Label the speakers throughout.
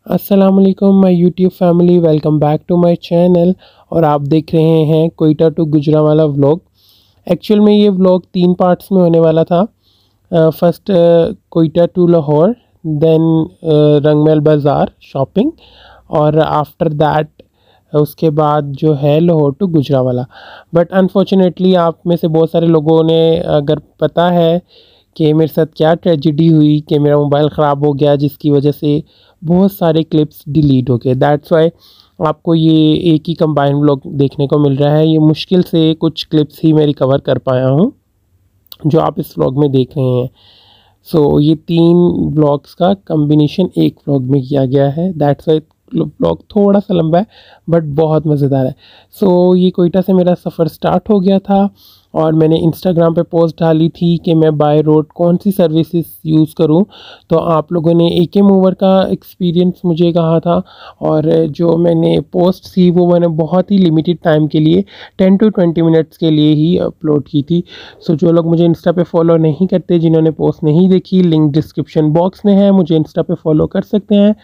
Speaker 1: अस्सलाम वालेकुम my YouTube family, welcome back to my channel. और आप देख रहे हैं Quetta to Gujranwala vlog. Actual में ये व्लॉग 3 पार्ट्स में होने वाला था। First Quetta to Lahore, then Rangmahal बाज़ार शॉपिंग, और आफ्टर दैट उसके बाद जो है Lahore to Gujranwala. But unfortunately आप में से बहुत सारे लोगों ने अगर पता है कि मेरे साथ क्या ट्रेजिडी हुई कि मेरा मोबाइल ख़राब हो गया, जिसकी वजह से बहुत सारे क्लिप्स डिलीट हो गए। दैट्स वाई आपको ये एक ही कंबाइन व्लॉग देखने को मिल रहा है। ये मुश्किल से कुछ क्लिप्स ही मैं रिकवर कर पाया हूँ जो आप इस व्लॉग में देख रहे हैं। सो ये 3 व्लॉग्स का कम्बिनेशन एक व्लॉग में किया गया है। दैट्स वाई व्लॉग थोड़ा सा लंबा है बट बहुत मज़ेदार है। सो ये कोयटा से मेरा सफ़र स्टार्ट हो गया था और मैंने इंस्टाग्राम पे पोस्ट डाली थी कि मैं बाय रोड कौन सी सर्विसेज यूज़ करूं। तो आप लोगों ने एके मूवर का एक्सपीरियंस मुझे कहा था, और जो मैंने पोस्ट थी वो मैंने बहुत ही लिमिटेड टाइम के लिए 10 to 20 मिनट्स के लिए ही अपलोड की थी। सो जो लोग मुझे इंस्टा पे फॉलो नहीं करते, जिन्होंने पोस्ट नहीं देखी, लिंक डिस्क्रिप्शन बॉक्स में है, मुझे इंस्टा पे फॉलो कर सकते हैं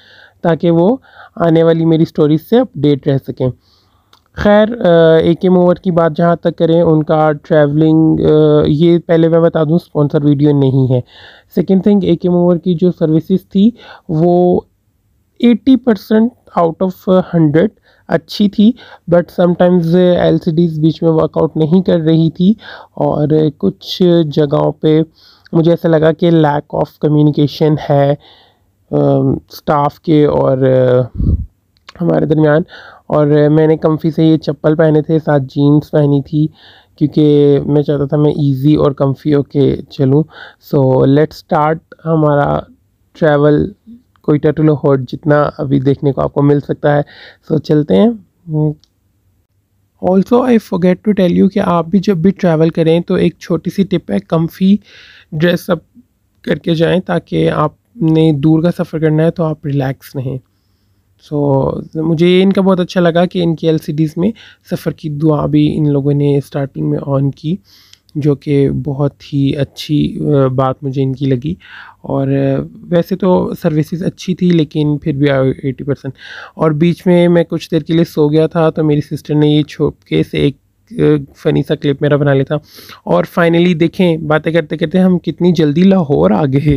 Speaker 1: ताकि वो आने वाली मेरी स्टोरीज से अपडेट रह सकें। खैर, एके मूवर की बात जहाँ तक करें, उनका ट्रैवलिंग, ये पहले मैं बता दूँ स्पॉन्सर वीडियो नहीं है। सेकेंड थिंग, एके मूवर की जो सर्विसेज थी वो 80% आउट ऑफ 100 अच्छी थी, बट समटाइम्स एलसीडीज़ बीच में वर्कआउट नहीं कर रही थी और कुछ जगहों पे मुझे ऐसा लगा कि लैक ऑफ कम्युनिकेशन है स्टाफ के और हमारे दरमियान। और मैंने कम्फ़ी से ये चप्पल पहने थे, साथ जीन्स पहनी थी, क्योंकि मैं चाहता था मैं इजी और कम्फ़ी होके चलूँ। सो लेट्स स्टार्ट हमारा ट्रैवल कोयटा टू लाहौर, जितना अभी देखने को आपको मिल सकता है। सो चलते हैं। Also I forget to tell you कि आप भी जब भी ट्रैवल करें तो एक छोटी सी टिप है, कम्फ़ी ड्रेस अप करके जाएं ताकि आपने दूर का सफ़र करना है तो आप रिलैक्स रहें। मुझे ये इनका बहुत अच्छा लगा कि इनकी एलसीडीज़ में सफ़र की दुआ भी इन लोगों ने स्टार्टिंग में ऑन की, जो कि बहुत ही अच्छी बात मुझे इनकी लगी। और वैसे तो सर्विसेज अच्छी थी लेकिन फिर भी 80%। और बीच में मैं कुछ देर के लिए सो गया था तो मेरी सिस्टर ने ये छुपके से एक फ़नी सा क्लिप मेरा बना लिया था। और फाइनली देखें, बातें करते करते हम कितनी जल्दी लाहौर आ गए।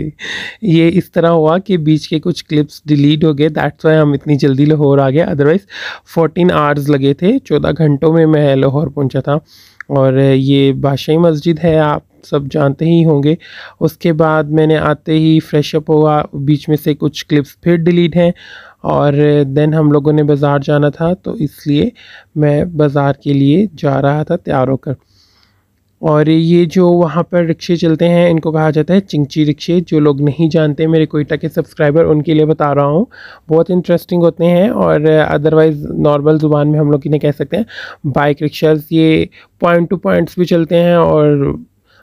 Speaker 1: ये इस तरह हुआ कि बीच के कुछ क्लिप्स डिलीट हो गए, दैट्स वाई हम इतनी जल्दी लाहौर आ गए। अदरवाइज़ 14 आवर्स लगे थे, 14 घंटों में मैं लाहौर पहुंचा था। और ये बादशाही मस्जिद है, आप सब जानते ही होंगे। उसके बाद मैंने आते ही फ्रेश अप हुआ, बीच में से कुछ क्लिप्स फिर डिलीट हैं। और देन हम लोगों ने बाज़ार जाना था तो इसलिए मैं बाज़ार के लिए जा रहा था तैयार होकर। और ये जो वहाँ पर रिक्शे चलते हैं इनको कहा जाता है चिंची रिक्शे। जो लोग नहीं जानते, मेरे कोयटा के सब्सक्राइबर, उनके लिए बता रहा हूँ, बहुत इंटरेस्टिंग होते हैं। और अदरवाइज़ नॉर्मल ज़ुबान में हम लोग इन्हें कह सकते हैं बाइक रिक्शाज। ये पॉइंट टू पॉइंट्स भी चलते हैं और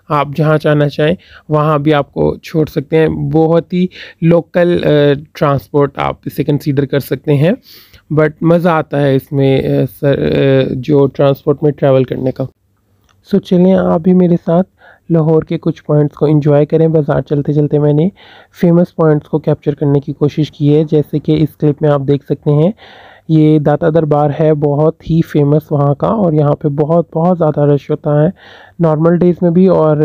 Speaker 1: आप जहाँ जाना चाहें वहाँ भी आपको छोड़ सकते हैं। बहुत ही लोकल ट्रांसपोर्ट आप इसे कंसीडर कर सकते हैं, बट मज़ा आता है इसमें जो ट्रांसपोर्ट में ट्रैवल करने का। सो चलें आप भी मेरे साथ लाहौर के कुछ पॉइंट्स को एंजॉय करें। बाज़ार चलते चलते मैंने फेमस पॉइंट्स को कैप्चर करने की कोशिश की है, जैसे कि इस क्लिप में आप देख सकते हैं। ये दाता दरबार है, बहुत ही फेमस वहाँ का, और यहाँ पे बहुत बहुत ज़्यादा रश होता है नॉर्मल डेज़ में भी और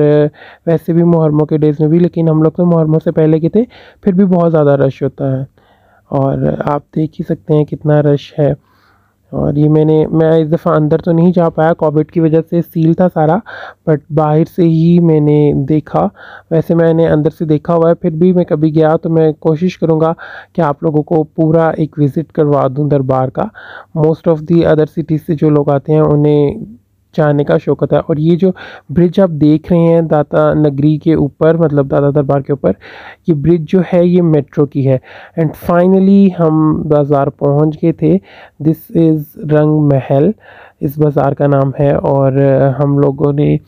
Speaker 1: वैसे भी मुहर्रमों के डेज़ में भी। लेकिन हम लोग तो मुहर्रमों से पहले के थे, फिर भी बहुत ज़्यादा रश होता है और आप देख ही सकते हैं कितना रश है। और ये मैं इस दफ़ा अंदर तो नहीं जा पाया, कोविड की वजह से सील था सारा, बट बाहर से ही मैंने देखा। वैसे मैंने अंदर से देखा हुआ है, फिर भी मैं कभी गया तो मैं कोशिश करूँगा कि आप लोगों को पूरा एक विज़िट करवा दूँ दरबार का। Most of the other cities से जो लोग आते हैं उन्हें जाने का शौक होता है। और ये जो ब्रिज आप देख रहे हैं दाता नगरी के ऊपर, मतलब दाता दरबार के ऊपर, ये ब्रिज जो है ये मेट्रो की है। एंड फाइनली हम बाज़ार पहुंच गए थे। दिस इज़ रंग महल, इस बाज़ार का नाम है। और हम लोगों ने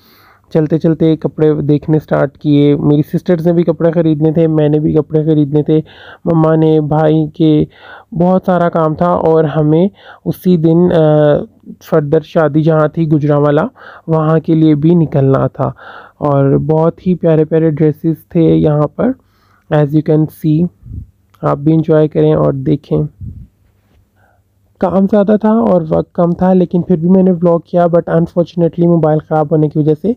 Speaker 1: चलते चलते कपड़े देखने स्टार्ट किए। मेरी सिस्टर्स ने भी कपड़े ख़रीदने थे, मैंने भी कपड़े ख़रीदने थे, मम्मा ने, भाई के, बहुत सारा काम था। और हमें उसी दिन फर्दर शादी जहाँ थी गुजरांवाला, वहाँ के लिए भी निकलना था। और बहुत ही प्यारे प्यारे ड्रेसेस थे यहाँ पर, एज़ यू कैन सी। आप भी इंजॉय करें और देखें। काम ज़्यादा था और वक्त कम था, लेकिन फिर भी मैंने व्लॉग किया, बट अनफॉर्चुनेटली मोबाइल ख़राब होने की वजह से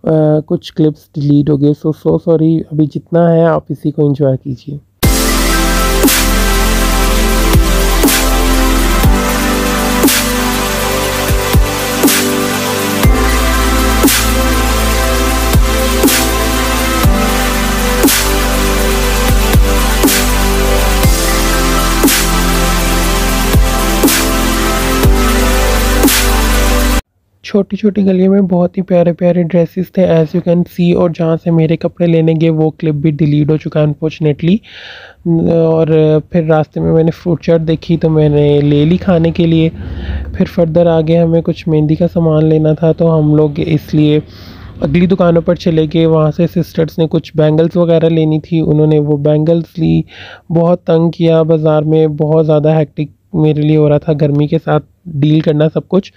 Speaker 1: कुछ क्लिप्स डिलीट हो गए। So sorry. अभी जितना है आप इसी को एंजॉय कीजिए। छोटी छोटी गलियों में बहुत ही प्यारे प्यारे ड्रेसेस थे एज़ यू कैन सी, और जहाँ से मेरे कपड़े लेने गए वो क्लिप भी डिलीट हो चुका है अनफॉर्चुनेटली। और फिर रास्ते में मैंने फ्रूट चाट देखी तो मैंने ले ली खाने के लिए। फिर फर्दर आगे हमें कुछ मेहंदी का सामान लेना था, तो हम लोग इसलिए अगली दुकानों पर चले गए। वहाँ से सिस्टर्स ने कुछ बैंगल्स वगैरह लेनी थी, उन्होंने वो बैंगल्स ली। बहुत तंग किया, बाज़ार में बहुत ज़्यादा हेक्टिक मेरे लिए हो रहा था, गर्मी के साथ डील करना सब कुछ,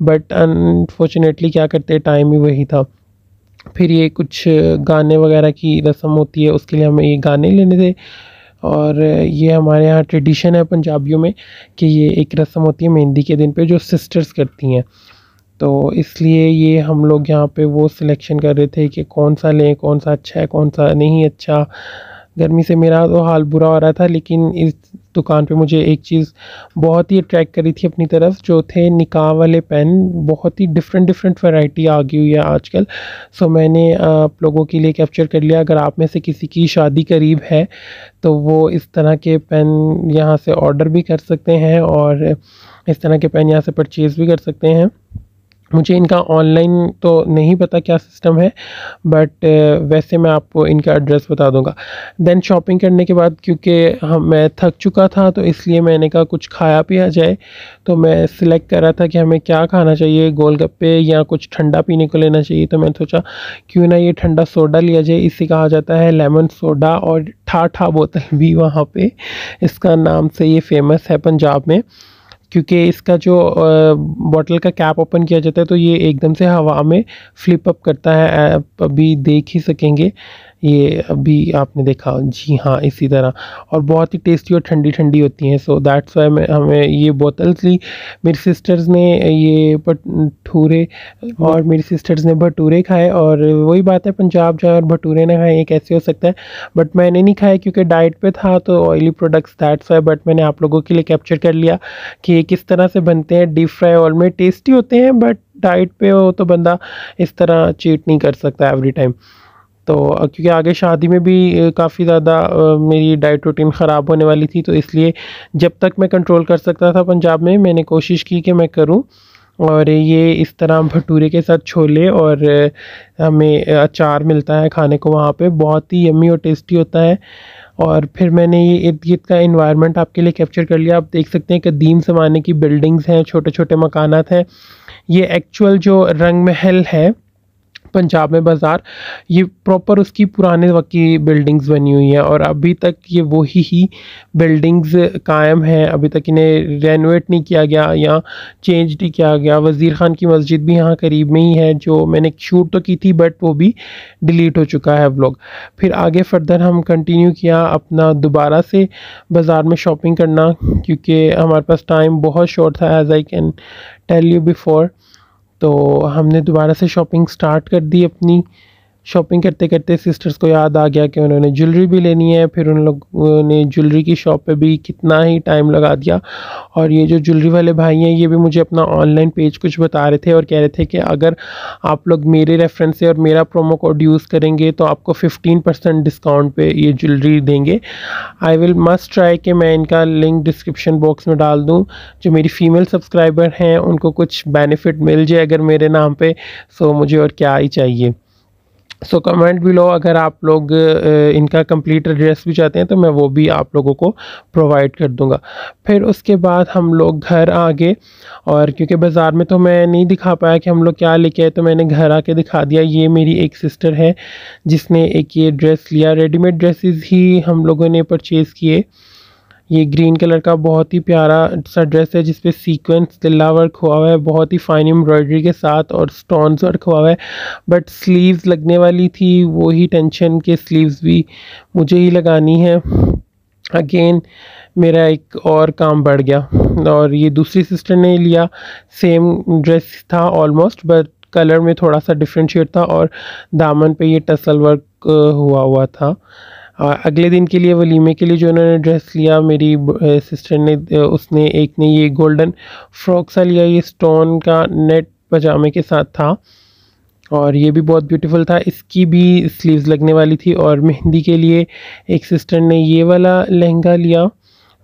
Speaker 1: बट अनफॉर्चुनेटली क्या करते, टाइम ही वही था। फिर ये कुछ गाने वगैरह की रस्म होती है, उसके लिए हमें ये गाने लेने थे। और ये हमारे यहाँ ट्रेडिशन है पंजाबियों में कि ये एक रस्म होती है मेहंदी के दिन पे जो सिस्टर्स करती हैं। तो इसलिए ये हम लोग यहाँ पे वो सिलेक्शन कर रहे थे कि कौन सा लें, कौन सा अच्छा है, कौन सा नहीं अच्छा। गर्मी से मेरा तो हाल बुरा हो रहा था, लेकिन इस दुकान पे मुझे एक चीज़ बहुत ही अट्रैक्ट करी थी अपनी तरफ, जो थे निकाह वाले पेन। बहुत ही डिफरेंट डिफरेंट वैरायटी आ गई हुई है आजकल। सो मैंने आप लोगों के लिए कैप्चर कर लिया। अगर आप में से किसी की शादी करीब है तो वो इस तरह के पेन यहाँ से ऑर्डर भी कर सकते हैं और इस तरह के पेन यहाँ से परचेज़ भी कर सकते हैं। मुझे इनका ऑनलाइन तो नहीं पता क्या सिस्टम है, बट वैसे मैं आपको इनका एड्रेस बता दूंगा। देन शॉपिंग करने के बाद, क्योंकि मैं थक चुका था, तो इसलिए मैंने कहा कुछ खाया पिया जाए। तो मैं सिलेक्ट कर रहा था कि हमें क्या खाना चाहिए, गोलगप्पे या कुछ ठंडा पीने को लेना चाहिए। तो मैंने सोचा क्यों ना ये ठंडा सोडा लिया जाए, इसे कहा जाता है लेमन सोडा, और ठा बोतल भी वहाँ पे इसका नाम से ये फेमस है पंजाब में। क्योंकि इसका जो बॉटल का कैप ओपन किया जाता है तो ये एकदम से हवा में फ्लिप अप करता है। आप अभी देख ही सकेंगे, ये अभी आपने देखा, जी हाँ, इसी तरह। और बहुत ही टेस्टी और ठंडी ठंडी होती हैं। सो दैट्स वाई हमें ये बोतल्स ली। मेरी सिस्टर्स ने ये भटूरे और मेरी सिस्टर्स ने भटूरे खाए। और वही बात है, पंजाब जाए और भटूरे ना खाएं, ये कैसे हो सकता है। बट मैंने नहीं खाया क्योंकि डाइट पे था, तो oily products, that's why. But मैंने आप लोगों के लिए कैप्चर कर लिया कि ये किस तरह से बनते हैं। डीप फ्राई ऑयल में टेस्टी होते हैं, बट डाइट पे हो तो बंदा इस तरह चीट नहीं कर सकता एवरी टाइम। तो क्योंकि आगे शादी में भी काफ़ी ज़्यादा मेरी डाइट रूटीन ख़राब होने वाली थी, तो इसलिए जब तक मैं कंट्रोल कर सकता था पंजाब में, मैंने कोशिश की कि मैं करूं। और ये इस तरह भटूरे के साथ छोले और हमें अचार मिलता है खाने को वहाँ पे, बहुत ही यम्मी और टेस्टी होता है। और फिर मैंने ये इर्द गिर्द का इन्वायरमेंट आपके लिए कैप्चर कर लिया। आप देख सकते हैं कदीम ज़माने की बिल्डिंग्स हैं, छोटे छोटे मकानात हैं। ये एक्चुअल जो रंग महल है पंजाब में बाज़ार, ये प्रॉपर उसकी पुराने वक्त की बिल्डिंग्स बनी हुई हैं, और अभी तक ये वही ही बिल्डिंग्स कायम हैं। अभी तक इन्हें रेनोवेट नहीं किया गया या चेंज नहीं किया गया। वज़ीर ख़ान की मस्जिद भी यहाँ करीब में ही है, जो मैंने शूट तो की थी बट वो भी डिलीट हो चुका है व्लॉग। फिर आगे फर्दर हम कंटिन्यू किया अपना दोबारा से बाज़ार में शॉपिंग करना, क्योंकि हमारे पास टाइम बहुत शॉर्ट था, as I can tell you before. तो हमने दोबारा से शॉपिंग स्टार्ट कर दी अपनी। शॉपिंग करते करते सिस्टर्स को याद आ गया कि उन्होंने ज्वेलरी भी लेनी है। फिर उन लोगों ने ज्वेलरी की शॉप पे भी कितना ही टाइम लगा दिया। और ये जो ज्वेलरी वाले भाई हैं, ये भी मुझे अपना ऑनलाइन पेज कुछ बता रहे थे और कह रहे थे कि अगर आप लोग मेरे रेफरेंस से और मेरा प्रोमो कोड यूज़ करेंगे तो आपको 15% डिस्काउंट पे ये ज्वेलरी देंगे। आई विल मस्ट ट्राई कि मैं इनका लिंक डिस्क्रिप्शन बॉक्स में डाल दूँ। जो मेरी फ़ीमेल सब्सक्राइबर हैं उनको कुछ बेनिफिट मिल जाए अगर मेरे नाम पे, सो मुझे और क्या ही चाहिए। सो कमेंट बिलो अगर आप लोग इनका कंप्लीट एड्रेस भी चाहते हैं तो मैं वो भी आप लोगों को प्रोवाइड कर दूंगा। फिर उसके बाद हम लोग घर आ गए, और क्योंकि बाज़ार में तो मैं नहीं दिखा पाया कि हम लोग क्या लेके आए, तो मैंने घर आके दिखा दिया। ये मेरी एक सिस्टर है जिसने एक ये ड्रेस लिया। रेडीमेड ड्रेसेस ही हम लोगों ने परचेज़ किए। ये ग्रीन कलर का बहुत ही प्यारा सा ड्रेस है जिसपे सीक्वेंस तिल्ला वर्क हुआ हुआ है, बहुत ही फाइन एम्ब्रॉयडरी के साथ, और स्टोन्स वर्क हुआ हुआ है। बट स्लीव्स लगने वाली थी, वो ही टेंशन के स्लीव्स भी मुझे ही लगानी है। अगेन मेरा एक और काम बढ़ गया और ये दूसरी सिस्टर ने लिया। सेम ड्रेस था ऑलमोस्ट, बट कलर में थोड़ा सा डिफरेंशिएट था और दामन पे ये टसल वर्क हुआ हुआ था। अगले दिन के लिए वलीमे के लिए जो उन्होंने ड्रेस लिया, मेरी सिस्टर ने, उसने एक ने ये गोल्डन फ्रॉक सा लिया, ये स्टोन का नेट पजामे के साथ था और ये भी बहुत ब्यूटीफुल था। इसकी भी स्लीव्स लगने वाली थी। और मेहंदी के लिए एक सिस्टर ने ये वाला लहंगा लिया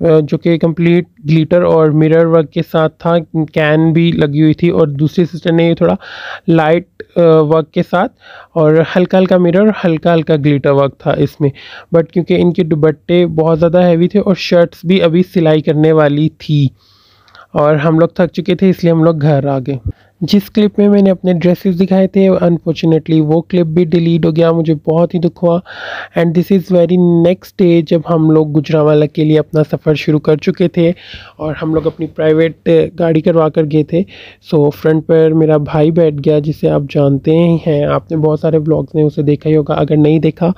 Speaker 1: जो कि कंप्लीट ग्लिटर और मिरर वर्क के साथ था, कैन भी लगी हुई थी। और दूसरी सिस्टर ने ये थोड़ा लाइट वर्क के साथ और हल्का हल्का मिरर, हल्का हल्का ग्लिटर वर्क था इसमें। बट क्योंकि इनके दुपट्टे बहुत ज़्यादा हैवी थे और शर्ट्स भी अभी सिलाई करने वाली थी और हम लोग थक चुके थे, इसलिए हम लोग घर आ गए। जिस क्लिप में मैंने अपने ड्रेसेस दिखाए थे, अनफॉर्चुनेटली वो क्लिप भी डिलीट हो गया। मुझे बहुत ही दुख हुआ। And this is very next day जब हम लोग गुजरांवाला के लिए अपना सफ़र शुरू कर चुके थे और हम लोग अपनी प्राइवेट गाड़ी करवा कर गए थे। सो फ्रंट पर मेरा भाई बैठ गया, जिसे आप जानते ही हैं, आपने बहुत सारे व्लॉग्स में उसे देखा ही होगा। अगर नहीं देखा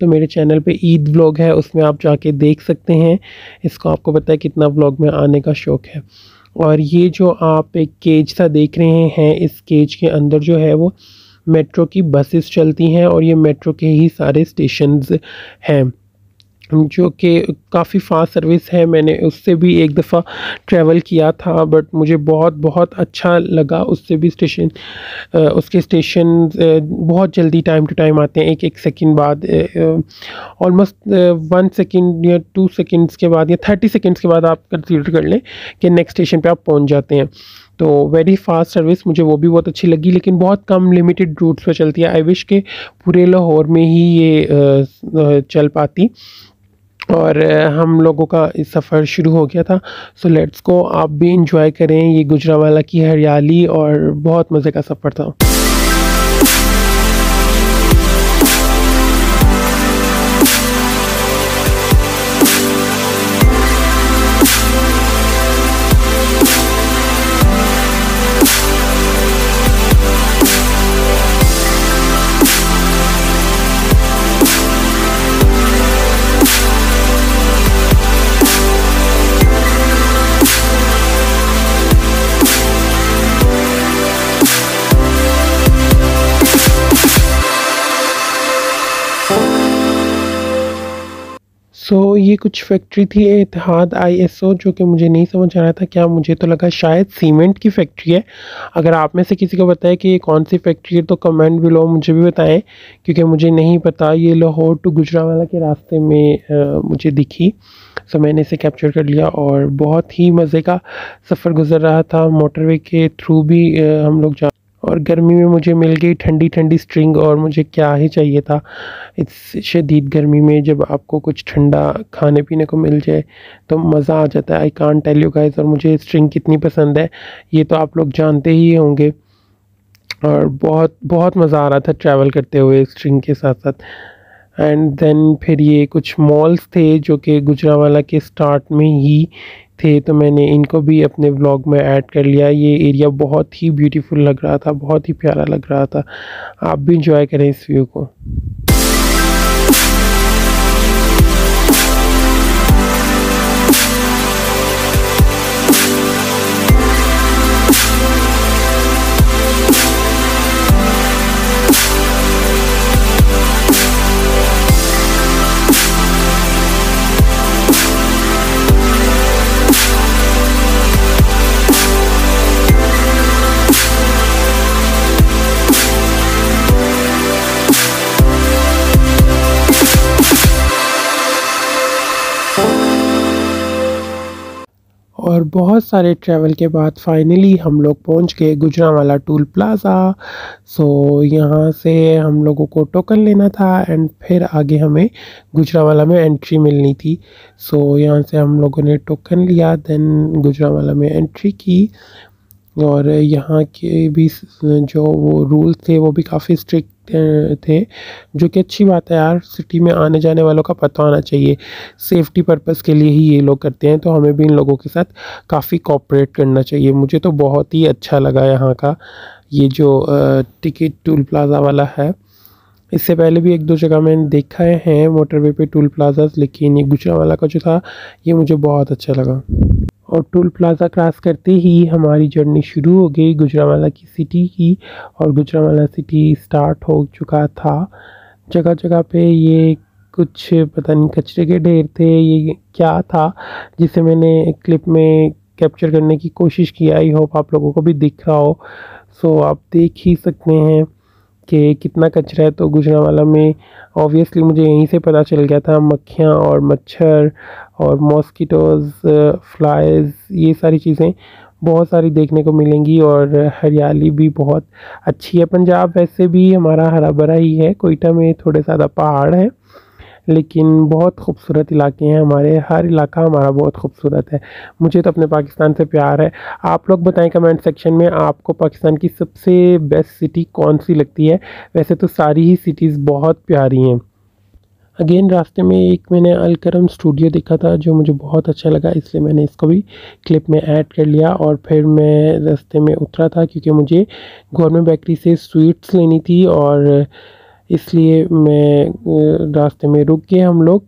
Speaker 1: तो मेरे चैनल पे ईद व्लॉग है, उसमें आप जाके देख सकते हैं। इसको आपको पता है कितना व्लॉग में आने का शौक़ है। और ये जो आप एक केज सा देख रहे हैं, इस केज के अंदर जो है वो मेट्रो की बसेस चलती हैं और ये मेट्रो के ही सारे स्टेशंस हैं जो कि काफ़ी फास्ट सर्विस है। मैंने उससे भी एक दफ़ा ट्रैवल किया था, बट मुझे बहुत बहुत अच्छा लगा। उससे भी उसके स्टेशन बहुत जल्दी टाइम टू टाइम आते हैं, एक एक सेकंड बाद, ऑलमोस्ट 1 सेकंड या 2 सेकंड्स के बाद या 30 सेकंड्स के बाद आप कंसीडर कर लें कि नेक्स्ट स्टेशन पे आप पहुंच जाते हैं। तो वेरी फास्ट सर्विस, मुझे वो भी बहुत अच्छी लगी, लेकिन बहुत कम लिमिटेड रूट्स पर चलती है। आई विश के पूरे लाहौर में ही ये चल पाती। और हम लोगों का इस सफ़र शुरू हो गया था। सो लेट्स गो, आप भी इंजॉय करें ये गुजरांवाला की हरियाली, और बहुत मज़े का सफ़र था। ये कुछ फैक्ट्री थी इत्तेहाद ISO, जो कि मुझे नहीं समझ आ रहा था क्या। मुझे तो लगा शायद सीमेंट की फैक्ट्री है। अगर आप में से किसी को पता है कि ये कौन सी फैक्ट्री है तो कमेंट बिलो मुझे भी बताएं, क्योंकि मुझे नहीं पता। ये लाहौर टू गुजरांवाला के रास्ते में मुझे दिखी, सो मैंने इसे कैप्चर कर लिया और बहुत ही मज़े का सफ़र गुजर रहा था। मोटरवे के थ्रू भी हम लोग जा, और गर्मी में मुझे मिल गई ठंडी ठंडी स्ट्रिंग, और मुझे क्या ही चाहिए था इस शदीद गर्मी में। जब आपको कुछ ठंडा खाने पीने को मिल जाए तो मज़ा आ जाता है। I can't tell you guys. और मुझे स्ट्रिंग कितनी पसंद है ये तो आप लोग जानते ही होंगे, और बहुत बहुत मज़ा आ रहा था ट्रैवल करते हुए स्ट्रिंग के साथ साथ। एंड देन फिर ये कुछ मॉल्स थे जो कि गुजरांवाला के स्टार्ट में ही थे, तो मैंने इनको भी अपने व्लॉग में ऐड कर लिया। ये एरिया बहुत ही ब्यूटीफुल लग रहा था, बहुत ही प्यारा लग रहा था। आप भी इंजॉय करें इस व्यू को। और बहुत सारे ट्रैवल के बाद फाइनली हम लोग पहुंच गए गुजरांवाला टोल प्लाज़ा। सो यहाँ से हम लोगों को टोकन लेना था एंड फिर आगे हमें गुजरांवाला में एंट्री मिलनी थी। सो यहाँ से हम लोगों ने टोकन लिया, देन गुजरांवाला में एंट्री की। और यहाँ के भी जो वो रूल्स थे वो भी काफ़ी स्ट्रिक्ट थे, जो कि अच्छी बात है यार। सिटी में आने जाने वालों का पता होना चाहिए, सेफ्टी पर्पस के लिए ही ये लोग करते हैं, तो हमें भी इन लोगों के साथ काफ़ी कोऑपरेट करना चाहिए। मुझे तो बहुत ही अच्छा लगा यहाँ का ये जो टिकट टोल प्लाज़ा वाला है। इससे पहले भी एक दो जगह मैंने देखा है मोटरवे पे टोल प्लाजास, लेकिन ये गुजरांवाला का जो था ये मुझे बहुत अच्छा लगा। और टोल प्लाज़ा क्रॉस करते ही हमारी जर्नी शुरू हो गई गुजरांवाला की सिटी की। और गुजरांवाला सिटी स्टार्ट हो चुका था। जगह जगह पे ये कुछ पता नहीं कचरे के ढेर थे, ये क्या था जिसे मैंने क्लिप में कैप्चर करने की कोशिश की। आई होप आप लोगों को भी दिख रहा हो। सो आप देख ही सकते हैं कि कितना कचरा है। तो गुजरांवाला में ऑब्वियसली मुझे यहीं से पता चल गया था, मक्खियाँ और मच्छर और मॉस्किटोज़, फ्लाइज, ये सारी चीज़ें बहुत सारी देखने को मिलेंगी। और हरियाली भी बहुत अच्छी है। पंजाब वैसे भी हमारा हरा भरा ही है। कोयटा में थोड़े ज़्यादा पहाड़ हैं, लेकिन बहुत खूबसूरत इलाके हैं हमारे। हर इलाका हमारा बहुत खूबसूरत है। मुझे तो अपने पाकिस्तान से प्यार है। आप लोग बताएं कमेंट सेक्शन में आपको पाकिस्तान की सबसे बेस्ट सिटी कौन सी लगती है। वैसे तो सारी ही सिटीज़ बहुत प्यारी हैं। अगेन रास्ते में एक मैंने अलकरम स्टूडियो देखा था जो मुझे बहुत अच्छा लगा, इसलिए मैंने इसको भी क्लिप में ऐड कर लिया। और फिर मैं रास्ते में उतरा था क्योंकि मुझे गवर्नमेंट बेकरी से स्वीट्स लेनी थी, और इसलिए मैं रास्ते में रुक गए हम लोग।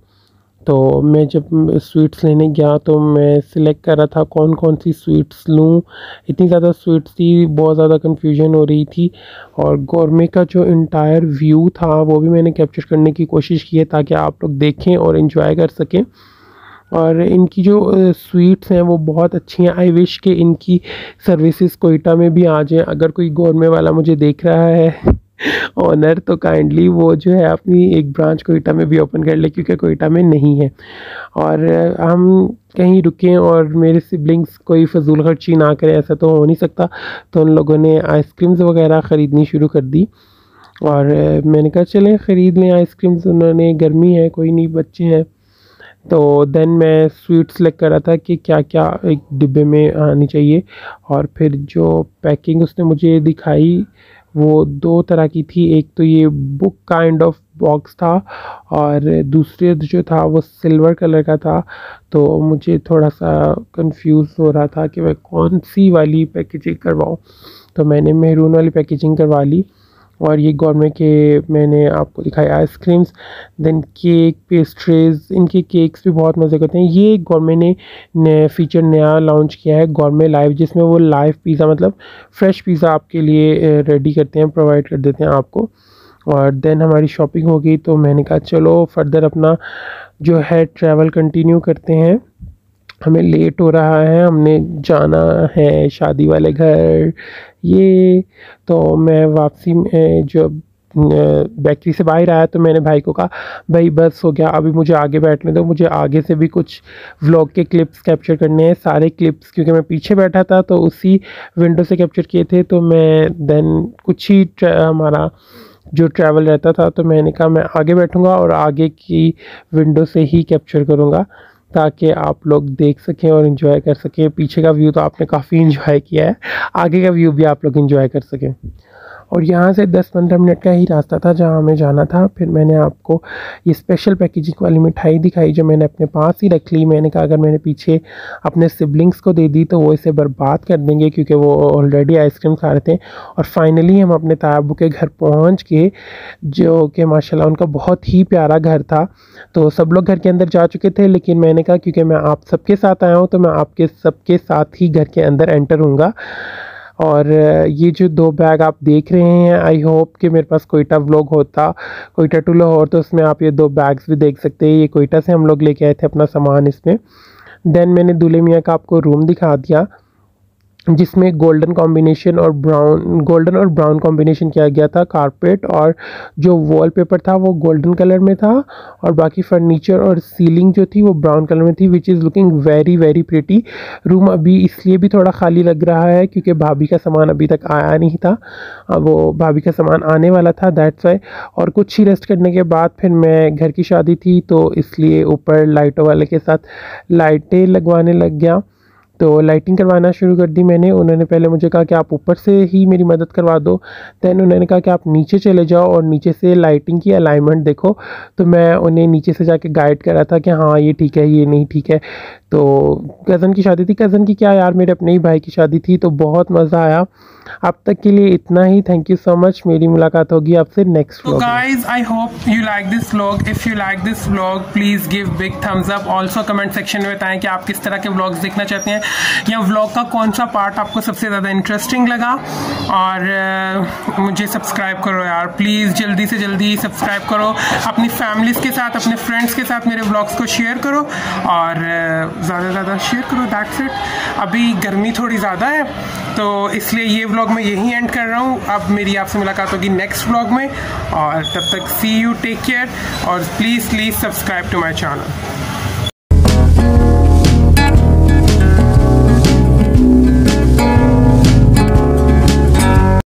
Speaker 1: तो मैं जब स्वीट्स लेने गया तो मैं सिलेक्ट कर रहा था कौन कौन सी स्वीट्स लूँ। इतनी ज़्यादा स्वीट्स थी, बहुत ज़्यादा कन्फ्यूजन हो रही थी। और गौरमे का जो इंटायर व्यू था वो भी मैंने कैप्चर करने की कोशिश की है ताकि आप लोग देखें और इन्जॉय कर सकें। और इनकी जो स्वीट्स हैं वो बहुत अच्छी हैं। आई विश कि इनकी सर्विसेज कोयटा में भी आ जाए। अगर कोई गौरमे वाला मुझे देख रहा है ऑनर, तो काइंडली वो जो है अपनी एक ब्रांच कोयटा में भी ओपन कर ले, क्योंकि कोयटा में नहीं है। और हम कहीं रुकें और मेरे सिबलिंग्स कोई फजूल खर्ची ना करें, ऐसा तो हो नहीं सकता। तो उन लोगों ने आइसक्रीम्स वगैरह ख़रीदनी शुरू कर दी। और मैंने कहा चलें ख़रीद लें आइसक्रीम्स। उन्होंने गर्मी है, कोई नहीं, बच्चे हैं। तो देन मैं स्वीट सेलेक्ट कर रहा था कि क्या क्या एक डिब्बे में आनी चाहिए। और फिर जो पैकिंग उसने मुझे दिखाई वो दो तरह की थी। एक तो ये बुक काइंड ऑफ बॉक्स था, और दूसरे जो था वो सिल्वर कलर का था। तो मुझे थोड़ा सा कंफ्यूज हो रहा था कि मैं कौन सी वाली पैकेजिंग करवाऊँ। तो मैंने मेहरून वाली पैकेजिंग करवा ली। और ये गवर्नमेंट के मैंने आपको दिखाई आइसक्रीम्स, देन केक, पेस्ट्रीज। इनके केक्स भी बहुत मज़े करते हैं। ये गवर्नमेंट ने फीचर नया लॉन्च किया है, गवर्नमेंट लाइव, जिसमें वो लाइव पिज़्ज़ा मतलब फ्रेश पिज़्ज़ा आपके लिए रेडी करते हैं, प्रोवाइड कर देते हैं आपको। और देन हमारी शॉपिंग हो गई तो मैंने कहा चलो फर्दर अपना जो है ट्रैवल कंटिन्यू करते हैं। हमें लेट हो रहा है, हमने जाना है शादी वाले घर। ये तो मैं वापसी में जब बेकरी से बाहर आया तो मैंने भाई को कहा भाई बस हो गया, अभी मुझे आगे बैठने दो, मुझे आगे से भी कुछ व्लॉग के क्लिप्स कैप्चर करने हैं। सारे क्लिप्स क्योंकि मैं पीछे बैठा था तो उसी विंडो से कैप्चर किए थे। तो मैं देन कुछ ही हमारा जो ट्रैवल रहता था, तो मैंने कहा मैं आगे बैठूंगा और आगे की विंडो से ही कैप्चर करूंगा ताकि आप लोग देख सकें और इन्जॉय कर सकें। पीछे का व्यू तो आपने काफ़ी इन्जॉय किया है, आगे का व्यू भी आप लोग इन्जॉय कर सकें। और यहाँ से 10-15 मिनट का ही रास्ता था जहाँ हमें जाना था। फिर मैंने आपको ये स्पेशल पैकेजिंग वाली मिठाई दिखाई जो मैंने अपने पास ही रख ली। मैंने कहा अगर मैंने पीछे अपने सिबलिंग्स को दे दी तो वो इसे बर्बाद कर देंगे, क्योंकि वो ऑलरेडी आइसक्रीम खा रहे थे। और फाइनली हम अपने तायाबू के घर पहुँच गए, जो कि माशाल्लाह उनका बहुत ही प्यारा घर था। तो सब लोग घर के अंदर जा चुके थे, लेकिन मैंने कहा क्योंकि मैं आप सबके साथ आया हूँ तो मैं आपके सबके साथ ही घर के अंदर एंटर हूँगा। और ये जो 2 बैग आप देख रहे हैं, आई होप कि मेरे पास कोयटा व्लॉग होता, कोयटा टू लाहौर, तो उसमें आप ये 2 बैग्स भी देख सकते हैं। ये कोयटा से हम लोग लेके आए थे अपना सामान इसमें। देन मैंने दूल्हे मियाँ का आपको रूम दिखा दिया, जिसमें गोल्डन और ब्राउन कॉम्बिनेशन किया गया था। कारपेट और जो वॉलपेपर था वो गोल्डन कलर में था, और बाकी फर्नीचर और सीलिंग जो थी वो ब्राउन कलर में थी, which is looking very very pretty. Room अभी इसलिए भी थोड़ा खाली लग रहा है क्योंकि भाभी का सामान अभी तक आया नहीं था, वो भाभी का सामान आने वाला था, दैट्स वाई। और कुछ ही रेस्ट करने के बाद फिर मैं, घर की शादी थी तो इसलिए ऊपर लाइटों वाले के साथ लाइटें लगवाने लग गया। तो लाइटिंग करवाना शुरू कर दी मैंने। उन्होंने पहले मुझे कहा कि आप ऊपर से ही मेरी मदद करवा दो। दैन उन्होंने कहा कि आप नीचे चले जाओ और नीचे से लाइटिंग की अलाइनमेंट देखो। तो मैं उन्हें नीचे से जाके गाइड कर रहा था कि हाँ ये ठीक है, ये नहीं ठीक है। तो कज़न की शादी थी, कज़न की क्या यार, मेरे अपने ही भाई की शादी थी, तो बहुत मज़ा आया। अब तक के लिए इतना ही, थैंक यू सो मच। मेरी मुलाकात होगी आपसे नेक्स्ट व्लॉग में।
Speaker 2: Guys I hope you like this vlog. If you like this vlog please give big thumbs up. Also comment section में बताएं कि आप किस तरह के व्लॉग्स देखना चाहते हैं, या व्लॉग का कौन सा पार्ट आपको सबसे ज़्यादा इंटरेस्टिंग लगा। और मुझे सब्सक्राइब करो यार प्लीज़, जल्दी से जल्दी सब्सक्राइब करो, अपनी फैमिलीज के साथ, अपने फ्रेंड्स के साथ मेरे व्लॉग्स को शेयर करो, और ज़्यादा से ज़्यादा शेयर करो। That's it. अभी गर्मी थोड़ी ज़्यादा है तो इसलिए ये व्लॉग मैं यहीं एंड कर रहा हूँ। अब मेरी आपसे मुलाकात होगी नेक्स्ट व्लॉग में, और तब तक सी यू, टेक केयर, और please subscribe to my channel.